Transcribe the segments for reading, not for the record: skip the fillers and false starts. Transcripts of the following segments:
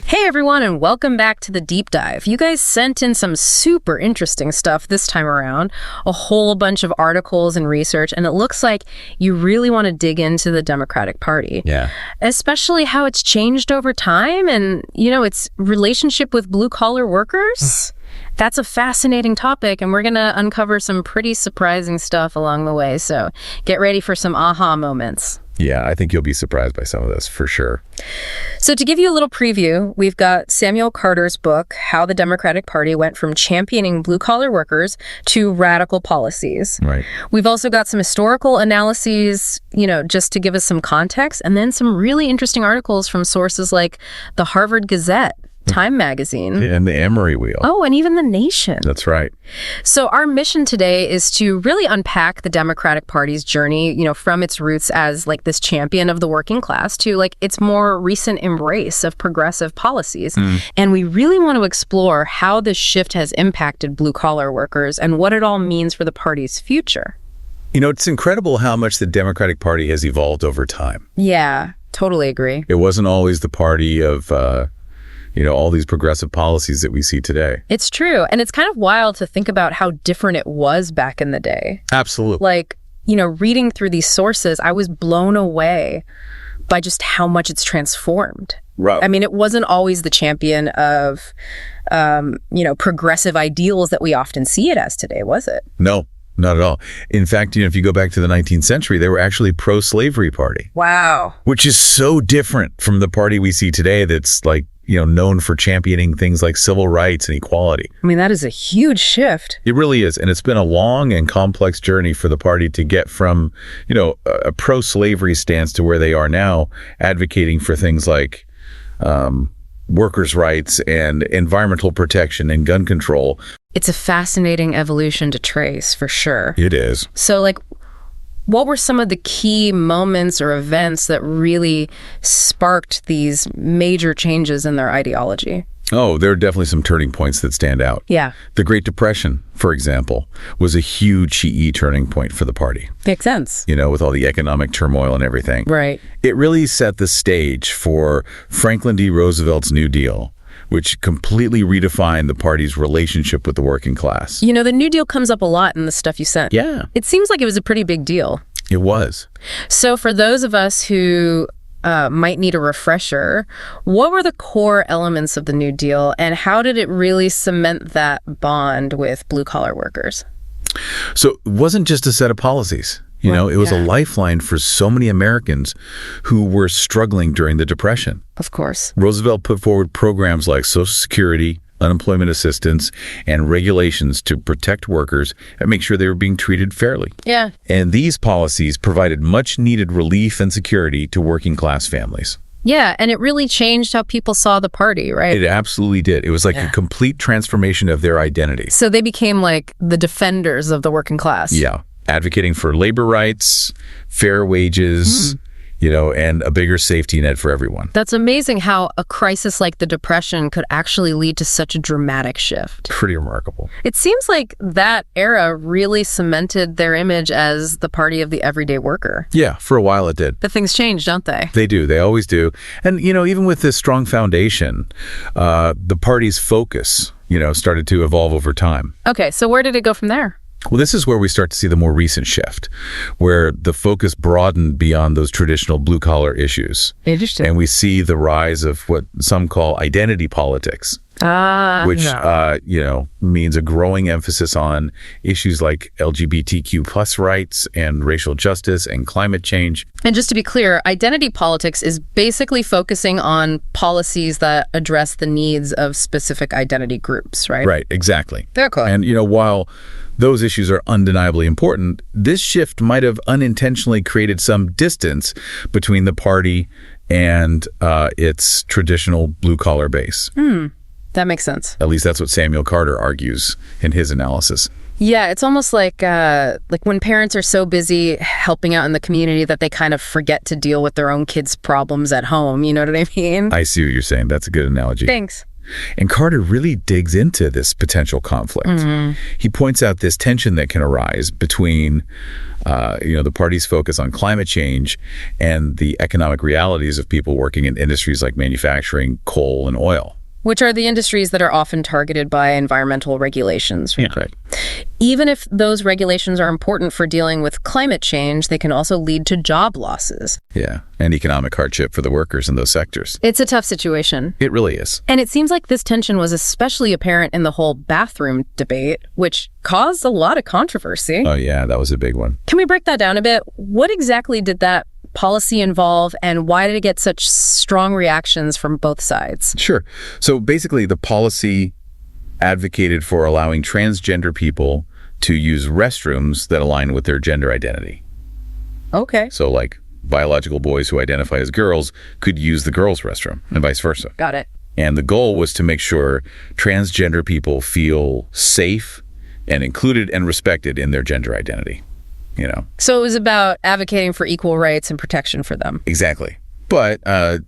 Hey everyone, and welcome back to the Deep Dive. You guys sent in some super interesting stuff this time around, a whole bunch of articles and research, and it looks like you really want to dig into the Democratic Party. Yeah. Especially how it's changed over time and, its relationship with blue-collar workers. That's a fascinating topic, and we're going to uncover some pretty surprising stuff along the way, so get ready for some aha moments. Yeah, I think you'll be surprised by some of this, for sure. So to give you a little preview, we've got Samuel Carter's book, How the Democratic Party Went from Championing Blue-Collar Workers to Radical Policies. Right. We've also got some historical analyses, just to give us some context, and then some really interesting articles from sources like the Harvard Gazette, Time Magazine. And the Emory Wheel. Oh, and even The Nation. That's right. So our mission today is to really unpack the Democratic Party's journey, from its roots as this champion of the working class to its more recent embrace of progressive policies. And we really want to explore how this shift has impacted blue-collar workers and what it all means for the party's future. It's incredible how much the Democratic Party has evolved over time. Yeah, totally agree. It wasn't always the party of all these progressive policies that we see today. It's true. And it's kind of wild to think about how different it was back in the day. Absolutely. Reading through these sources, I was blown away by just how much it's transformed. Right. I mean, it wasn't always the champion of, progressive ideals that we often see it as today, was it? No, not at all. In fact, if you go back to the 19th century, they were actually pro-slavery party. Wow. Which is so different from the party we see today that's known for championing things like civil rights and equality. I mean, that is a huge shift. It really is. And it's been a long and complex journey for the party to get from, a pro-slavery stance to where they are now, advocating for things like workers' rights and environmental protection and gun control. It's a fascinating evolution to trace, for sure. It is. So, what were some of the key moments or events that really sparked these major changes in their ideology? Oh, there are definitely some turning points that stand out. Yeah. The Great Depression, for example, was a huge turning point for the party. Makes sense. With all the economic turmoil and everything. Right. It really set the stage for Franklin D. Roosevelt's New Deal, which completely redefined the party's relationship with the working class. The New Deal comes up a lot in the stuff you sent. Yeah. It seems like it was a pretty big deal. It was. So for those of us who might need a refresher, what were the core elements of the New Deal, and how did it really cement that bond with blue-collar workers? So it wasn't just a set of policies. It was a lifeline for so many Americans who were struggling during the Depression. Of course. Roosevelt put forward programs like Social Security, unemployment assistance, and regulations to protect workers and make sure they were being treated fairly. Yeah. And these policies provided much-needed relief and security to working-class families. Yeah, and it really changed how people saw the party, right? It absolutely did. It was a complete transformation of their identity. So they became the defenders of the working class. Yeah. Advocating for labor rights, fair wages, and a bigger safety net for everyone. That's amazing how a crisis like the Depression could actually lead to such a dramatic shift. Pretty remarkable. It seems like that era really cemented their image as the party of the everyday worker. Yeah, for a while it did. But things change, don't they? They do. They always do. And, even with this strong foundation, the party's focus, started to evolve over time. Okay, so where did it go from there? Well, this is where we start to see the more recent shift, where the focus broadened beyond those traditional blue-collar issues. Interesting. And we see the rise of what some call identity politics, which means a growing emphasis on issues like LGBTQ plus rights and racial justice and climate change. And just to be clear, identity politics is basically focusing on policies that address the needs of specific identity groups, right? Right, exactly. Very cool. And, while those issues are undeniably important, this shift might have unintentionally created some distance between the party and its traditional blue-collar base. That makes sense. At least that's what Samuel Carter argues in his analysis. Yeah, it's almost like when parents are so busy helping out in the community that they kind of forget to deal with their own kids' problems at home. You know what I mean? I see what you're saying. That's a good analogy. Thanks. And Carter really digs into this potential conflict. He points out this tension that can arise between the party's focus on climate change and the economic realities of people working in industries like manufacturing, coal, and oil. Which are the industries that are often targeted by environmental regulations. Yeah. Right. Even if those regulations are important for dealing with climate change, they can also lead to job losses. Yeah, and economic hardship for the workers in those sectors. It's a tough situation. It really is. And it seems like this tension was especially apparent in the whole bathroom debate, which caused a lot of controversy. Oh, yeah, that was a big one. Can we break that down a bit? What exactly did that policy involve, and why did it get such strong reactions from both sides? Sure. So basically, the policy advocated for allowing transgender people to use restrooms that align with their gender identity. Okay. So like biological boys who identify as girls could use the girls' restroom and vice versa. Got it. And the goal was to make sure transgender people feel safe and included and respected in their gender identity. So it was about advocating for equal rights and protection for them. Exactly. But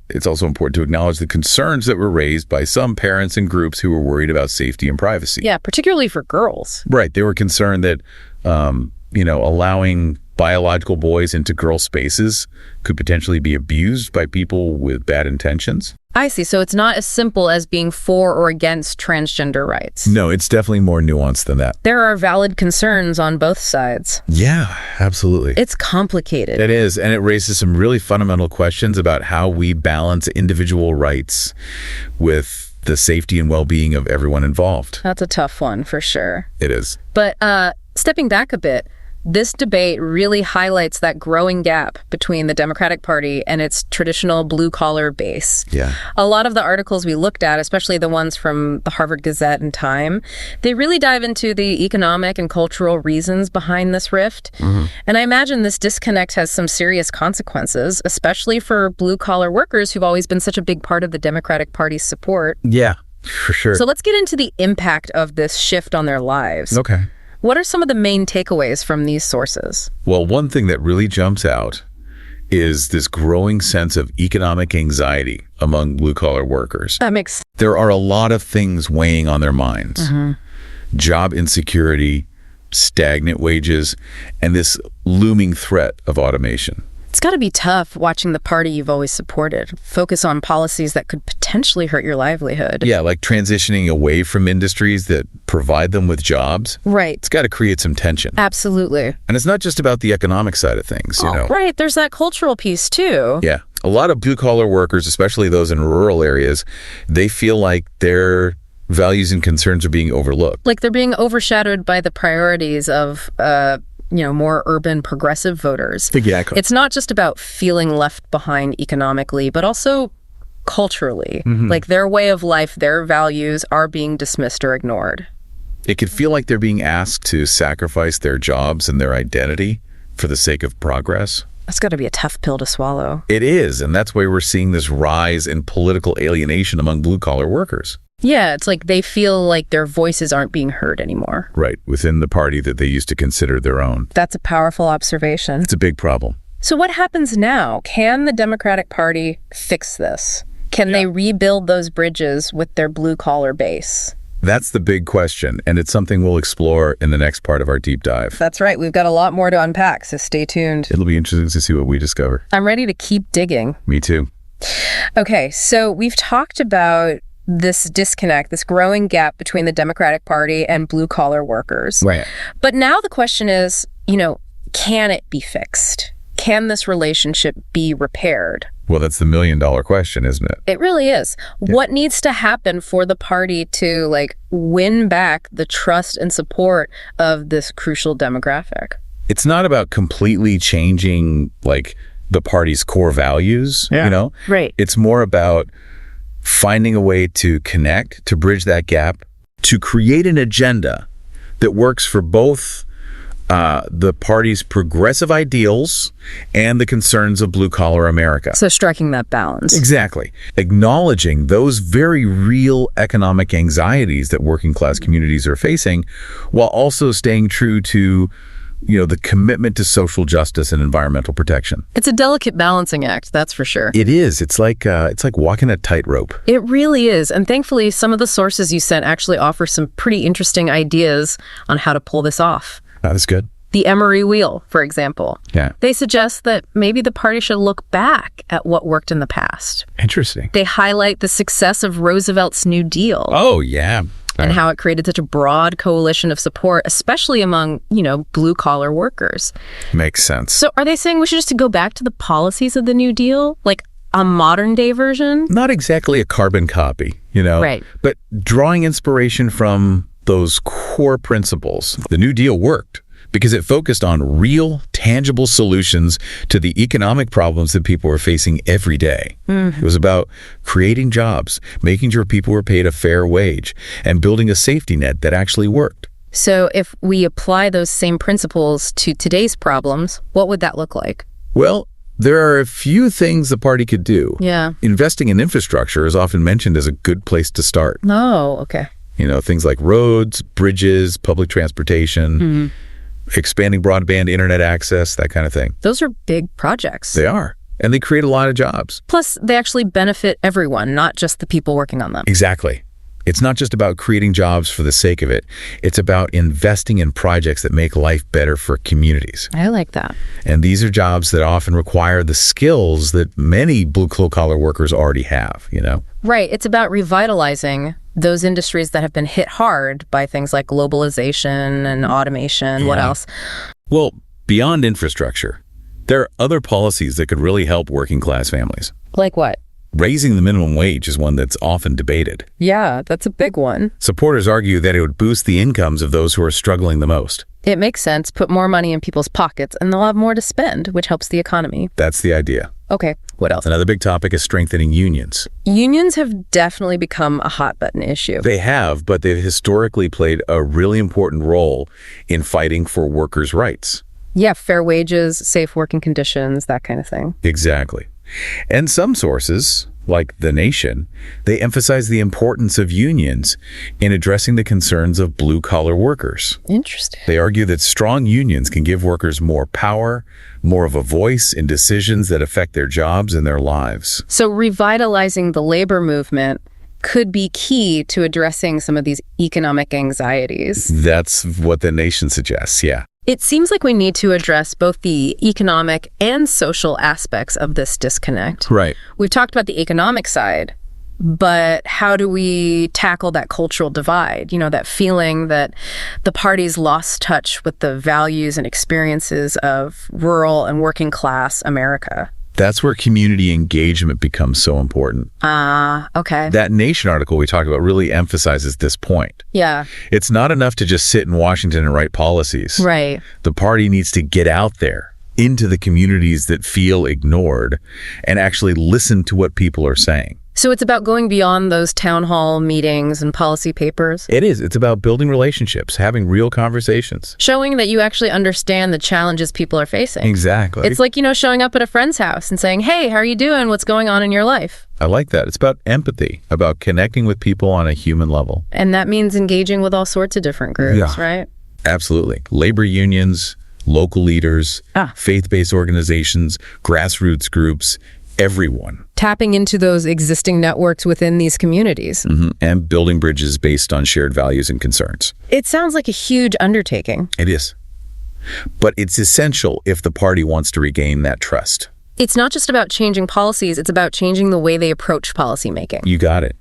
it's also important to acknowledge the concerns that were raised by some parents and groups who were worried about safety and privacy. Yeah, particularly for girls. Right. They were concerned that, allowing biological boys into girl spaces could potentially be abused by people with bad intentions. I see. So it's not as simple as being for or against transgender rights. No, it's definitely more nuanced than that. There are valid concerns on both sides. Yeah, absolutely. It's complicated. It is, and it raises some really fundamental questions about how we balance individual rights with the safety and well-being of everyone involved. That's a tough one, for sure. It is. But stepping back a bit, this debate really highlights that growing gap between the Democratic Party and its traditional blue-collar base. Yeah. A lot of the articles we looked at, especially the ones from the Harvard Gazette and Time, they really dive into the economic and cultural reasons behind this rift. And I imagine this disconnect has some serious consequences, especially for blue-collar workers who've always been such a big part of the Democratic Party's support. Yeah, for sure. So let's get into the impact of this shift on their lives. Okay. What are some of the main takeaways from these sources? Well, one thing that really jumps out is this growing sense of economic anxiety among blue-collar workers. That makes There are a lot of things weighing on their minds. Job insecurity, stagnant wages, and this looming threat of automation. It's got to be tough watching the party you've always supported focus on policies that could potentially hurt your livelihood. Yeah, like transitioning away from industries that provide them with jobs. Right. It's got to create some tension. Absolutely. And it's not just about the economic side of things, you know. Right. There's that cultural piece, too. Yeah. A lot of blue-collar workers, especially those in rural areas, they feel like their values and concerns are being overlooked. Like they're being overshadowed by the priorities of more urban progressive voters. Exactly. It's not just about feeling left behind economically, but also culturally. Like their way of life, their values are being dismissed or ignored. It could feel like they're being asked to sacrifice their jobs and their identity for the sake of progress. That's got to be a tough pill to swallow. It is, and that's why we're seeing this rise in political alienation among blue-collar workers. Yeah, it's like they feel like their voices aren't being heard anymore. Right, within the party that they used to consider their own. That's a powerful observation. It's a big problem. So what happens now? Can the Democratic Party fix this? Can they rebuild those bridges with their blue-collar base? That's the big question, and it's something we'll explore in the next part of our deep dive. That's right. We've got a lot more to unpack, so stay tuned. It'll be interesting to see what we discover. I'm ready to keep digging. Me too. Okay, so we've talked about this disconnect, this growing gap between the Democratic Party and blue-collar workers. Right. But now the question is, can it be fixed? Can this relationship be repaired? Well, that's the million-dollar question, isn't it? It really is. Yeah. What needs to happen for the party to win back the trust and support of this crucial demographic? It's not about completely changing the party's core values, Right. It's more about finding a way to connect, to bridge that gap, to create an agenda that works for both the party's progressive ideals and the concerns of blue-collar America. So striking that balance. Exactly. Acknowledging those very real economic anxieties that working-class communities are facing, while also staying true to the commitment to social justice and environmental protection. It's a delicate balancing act, that's for sure. It is. It's like walking a tightrope. It really is. And thankfully, some of the sources you sent actually offer some pretty interesting ideas on how to pull this off. That's good. The Emery Wheel, for example. Yeah. They suggest that maybe the party should look back at what worked in the past. Interesting. They highlight the success of Roosevelt's New Deal. Oh, yeah. And how it created such a broad coalition of support, especially among, blue-collar workers. Makes sense. So are they saying we should just go back to the policies of the New Deal? Like a modern-day version? Not exactly a carbon copy, Right. But drawing inspiration from those core principles. The New Deal worked because it focused on real, tangible solutions to the economic problems that people were facing every day. It was about creating jobs, making sure people were paid a fair wage, and building a safety net that actually worked. So if we apply those same principles to today's problems, what would that look like? Well, there are a few things the party could do. Yeah. Investing in infrastructure is often mentioned as a good place to start. Oh, okay. Things like roads, bridges, public transportation, expanding broadband internet access, that kind of thing. Those are big projects. They are. And they create a lot of jobs. Plus, they actually benefit everyone, not just the people working on them. Exactly. It's not just about creating jobs for the sake of it. It's about investing in projects that make life better for communities. I like that. And these are jobs that often require the skills that many blue-collar workers already have, Right. It's about revitalizing those industries that have been hit hard by things like globalization and automation. What else? Well, beyond infrastructure, there are other policies that could really help working-class families. Like what? Raising the minimum wage is one that's often debated. Yeah, that's a big one. Supporters argue that it would boost the incomes of those who are struggling the most. It makes sense. Put more money in people's pockets and they'll have more to spend, which helps the economy. That's the idea. Okay, what else? Another big topic is strengthening unions. Unions have definitely become a hot-button issue. They have, but they've historically played a really important role in fighting for workers' rights. Yeah, fair wages, safe working conditions, that kind of thing. Exactly. And some sources, like The Nation, they emphasize the importance of unions in addressing the concerns of blue-collar workers. Interesting. They argue that strong unions can give workers more power, more of a voice in decisions that affect their jobs and their lives. So revitalizing the labor movement could be key to addressing some of these economic anxieties. That's what The Nation suggests, yeah. It seems like we need to address both the economic and social aspects of this disconnect. Right. We've talked about the economic side, but how do we tackle that cultural divide? That feeling that the party's lost touch with the values and experiences of rural and working class America. That's where community engagement becomes so important. Okay. That Nation article we talked about really emphasizes this point. Yeah. It's not enough to just sit in Washington and write policies. Right. The party needs to get out there into the communities that feel ignored and actually listen to what people are saying. So it's about going beyond those town hall meetings and policy papers? It is. It's about building relationships, having real conversations. Showing that you actually understand the challenges people are facing. Exactly. It's like, showing up at a friend's house and saying, hey, how are you doing? What's going on in your life? I like that. It's about empathy, about connecting with people on a human level. And that means engaging with all sorts of different groups, right? Absolutely. Labor unions, local leaders, faith-based organizations, grassroots groups, everyone. Tapping into those existing networks within these communities. And building bridges based on shared values and concerns. It sounds like a huge undertaking. It is. But it's essential if the party wants to regain that trust. It's not just about changing policies, it's about changing the way they approach policymaking. You got it.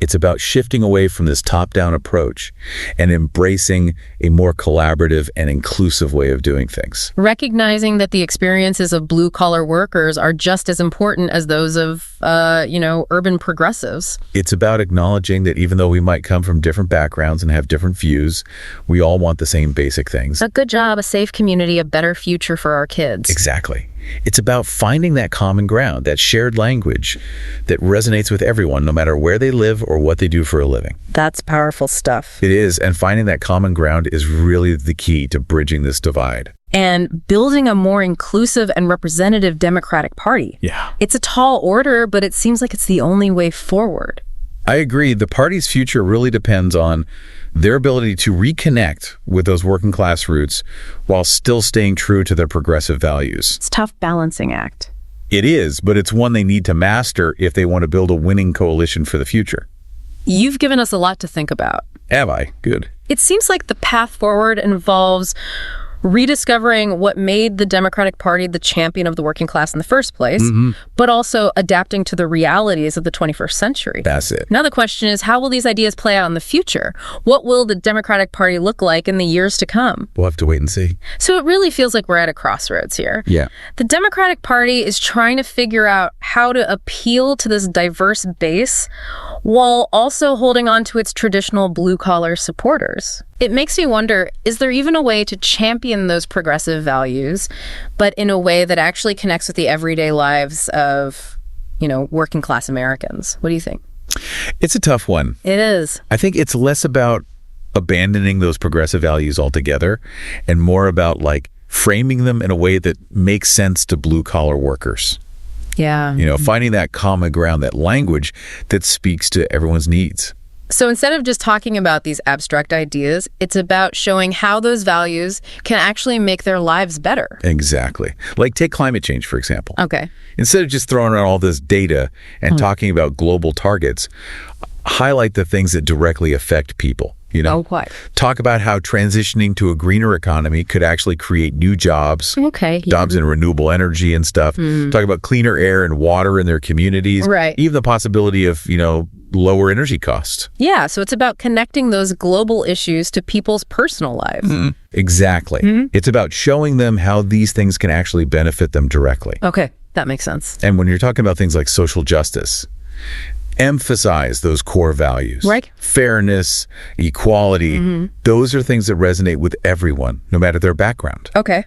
It's about shifting away from this top-down approach and embracing a more collaborative and inclusive way of doing things. Recognizing that the experiences of blue-collar workers are just as important as those of, urban progressives. It's about acknowledging that even though we might come from different backgrounds and have different views, we all want the same basic things. A good job, a safe community, a better future for our kids. Exactly. It's about finding that common ground, that shared language that resonates with everyone, no matter where they live or what they do for a living. That's powerful stuff. It is, and finding that common ground is really the key to bridging this divide. And building a more inclusive and representative Democratic Party. Yeah. It's a tall order, but it seems like it's the only way forward. I agree. The party's future really depends on their ability to reconnect with those working class roots while still staying true to their progressive values. It's a tough balancing act. It is, but it's one they need to master if they want to build a winning coalition for the future. You've given us a lot to think about. Have I? Good. It seems like the path forward involves rediscovering what made the Democratic Party the champion of the working class in the first place, but also adapting to the realities of the 21st century. That's it. Now the question is, how will these ideas play out in the future? What will the Democratic Party look like in the years to come? We'll have to wait and see. So it really feels like we're at a crossroads here. Yeah. The Democratic Party is trying to figure out how to appeal to this diverse base while also holding on to its traditional blue-collar supporters. It makes me wonder, is there even a way to champion those progressive values, but in a way that actually connects with the everyday lives of, working class Americans? What do you think? It's a tough one. It is. I think it's less about abandoning those progressive values altogether and more about framing them in a way that makes sense to blue-collar workers. Yeah. Finding that common ground, that language that speaks to everyone's needs. So instead of just talking about these abstract ideas, it's about showing how those values can actually make their lives better. Exactly. Take climate change, for example. Okay. Instead of just throwing around all this data and talking about global targets, highlight the things that directly affect people. Oh, what? Talk about how transitioning to a greener economy could actually create new jobs. Okay. Yeah. Jobs in renewable energy and stuff. Talk about cleaner air and water in their communities. Right. Even the possibility of, lower energy costs. Yeah, so it's about connecting those global issues to people's personal lives. Exactly. It's about showing them how these things can actually benefit them directly. Okay, that makes sense. And when you're talking about things like social justice, emphasize those core values. Right. Fairness, equality. Those are things that resonate with everyone, no matter their background. Okay.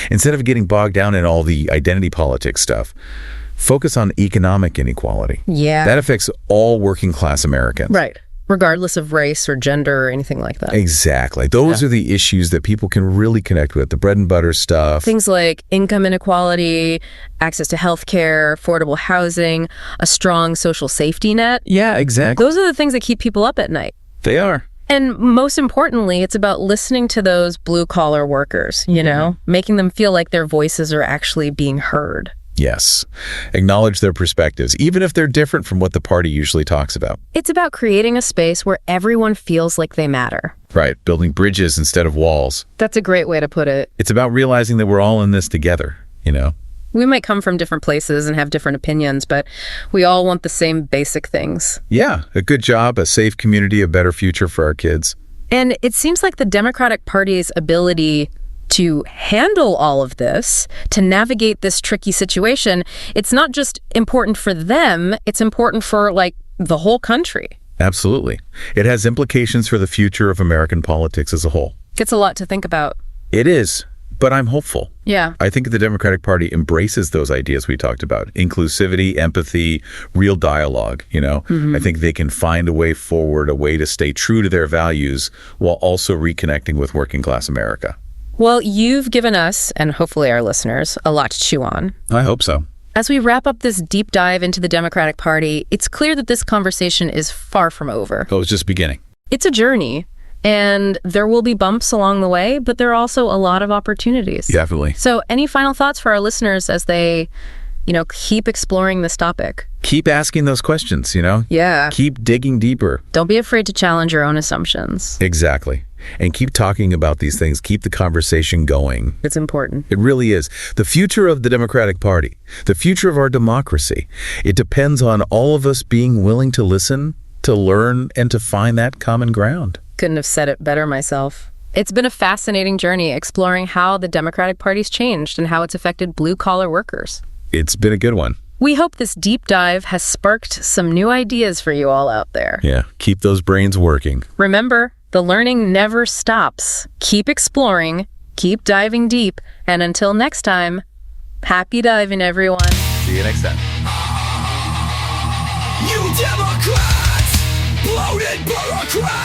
Instead of getting bogged down in all the identity politics stuff, focus on economic inequality. Yeah. That affects all working class Americans. Right. Regardless of race or gender or anything like that. Exactly. Those are the issues that people can really connect with, the bread and butter stuff. Things like income inequality, access to health care, affordable housing, a strong social safety net. Yeah, exactly. Those are the things that keep people up at night. They are. And most importantly, it's about listening to those blue-collar workers, making them feel like their voices are actually being heard. Yes. Acknowledge their perspectives, even if they're different from what the party usually talks about. It's about creating a space where everyone feels like they matter. Right. Building bridges instead of walls. That's a great way to put it. It's about realizing that we're all in this together, We might come from different places and have different opinions, but we all want the same basic things. Yeah. A good job, a safe community, a better future for our kids. And it seems like the Democratic Party's ability to handle all of this, to navigate this tricky situation, it's not just important for them, it's important for, the whole country. Absolutely. It has implications for the future of American politics as a whole. It's a lot to think about. It is, but I'm hopeful. Yeah. I think the Democratic Party embraces those ideas we talked about, inclusivity, empathy, real dialogue, I think they can find a way forward, a way to stay true to their values while also reconnecting with working class America. Well, you've given us, and hopefully our listeners, a lot to chew on. I hope so. As we wrap up this deep dive into the Democratic Party, it's clear that this conversation is far from over. Oh, it's just beginning. It's a journey, and there will be bumps along the way, but there are also a lot of opportunities. Definitely. So any final thoughts for our listeners as they, keep exploring this topic? Keep asking those questions, Yeah. Keep digging deeper. Don't be afraid to challenge your own assumptions. Exactly. And keep talking about these things. Keep the conversation going. It's important. It really is. The future of the Democratic Party, the future of our democracy, it depends on all of us being willing to listen, to learn, and to find that common ground. Couldn't have said it better myself. It's been a fascinating journey exploring how the Democratic Party's changed and how it's affected blue-collar workers. It's been a good one. We hope this deep dive has sparked some new ideas for you all out there. Yeah, keep those brains working. Remember, the learning never stops. Keep exploring, keep diving deep, and until next time, happy diving, everyone. See you next time. You Democrats, bloated bureaucrats.